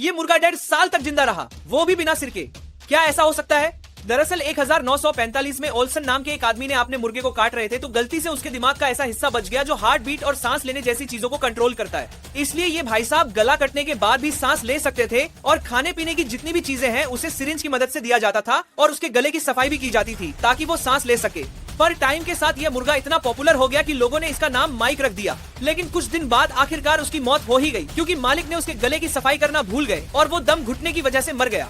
ये मुर्गा 1.5 साल तक जिंदा रहा, वो भी बिना सिर के। क्या ऐसा हो सकता है? दरअसल 1945 में ओल्सन नाम के एक आदमी ने अपने मुर्गे को काट रहे थे तो गलती से उसके दिमाग का ऐसा हिस्सा बच गया जो हार्ट बीट और सांस लेने जैसी चीजों को कंट्रोल करता है। इसलिए ये भाई साहब गला कटने के बाद भी सांस ले सकते थे और खाने पीने की जितनी भी चीजें हैं उसे सिरिंज की मदद से दिया जाता था और उसके गले की सफाई भी की जाती थी ताकि वो सांस ले सके। पर टाइम के साथ यह मुर्गा इतना पॉपुलर हो गया कि लोगों ने इसका नाम माइक रख दिया। लेकिन कुछ दिन बाद आखिरकार उसकी मौत हो ही गई क्योंकि मालिक ने उसके गले की सफाई करना भूल गए और वो दम घुटने की वजह से मर गया।